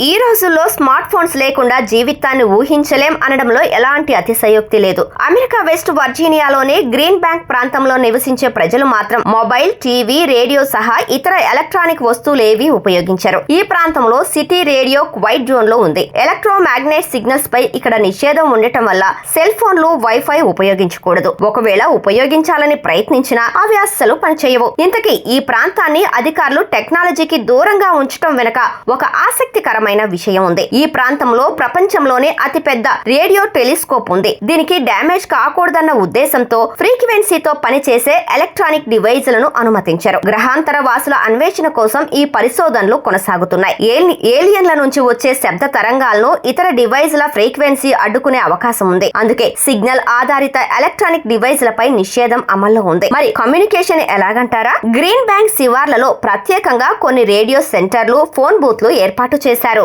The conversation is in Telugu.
ఈ రోజుల్లో స్మార్ట్ ఫోన్స్ లేకుండా జీవితాన్ని ఊహించలేం అనడంలో ఎలాంటి అతిశయోక్తి లేదు. అమెరికా వెస్ట్ వర్జీనియాలోని గ్రీన్ బ్యాంక్ ప్రాంతంలో నివసించే ప్రజలు మాత్రం మొబైల్, టీవీ, రేడియో సహా ఇతర ఎలక్ట్రానిక్ వస్తువులేవీ ఉపయోగించరు. ఈ ప్రాంతంలో సిటీ రేడియో క్వైట్ జోన్ లో ఉంది. ఎలక్ట్రోమాగ్నెట్ సిగ్నల్స్ పై ఇక్కడ నిషేధం ఉండటం వల్ల సెల్ ఫోన్లు, వైఫై ఉపయోగించకూడదు. ఒకవేళ ఉపయోగించాలని ప్రయత్నించినా అవి అస్సలు పనిచేయవు. ఇంతకీ ఈ ప్రాంతాన్ని అధికారులు టెక్నాలజీకి దూరంగా ఉంచడం వెనుక ఒక ఆసక్తికరమైన విషయం ఉంది. ఈ ప్రాంతంలో ప్రపంచంలోనే అతిపెద్ద రేడియో టెలిస్కోప్ ఉంది. దీనికి డ్యామేజ్ కాకూడదన్న ఉద్దేశంతో ఫ్రీక్వెన్సీతో పనిచేసే ఎలక్ట్రానిక్ డివైజ్లను అనుమతించారు. గ్రహాంతర వాసుల అన్వేషణ కోసం ఈ పరిశోధనలు కొనసాగుతున్నాయి. ఏలియన్ల నుంచి వచ్చే శబ్ద తరంగాలను ఇతర డివైజ్ల ఫ్రీక్వెన్సీ అడ్డుకునే అవకాశం ఉంది. అందుకే సిగ్నల్ ఆధారిత ఎలక్ట్రానిక్ డివైజ్లపై నిషేధం అమల్లో ఉంది. మరి కమ్యూనికేషన్ ఎలాగంటారా? గ్రీన్ బ్యాంక్ శివార్లలో ప్రత్యేకంగా కొన్ని రేడియో సెంటర్లు, ఫోన్ బూత్లు ఏర్పాటు చేశారు.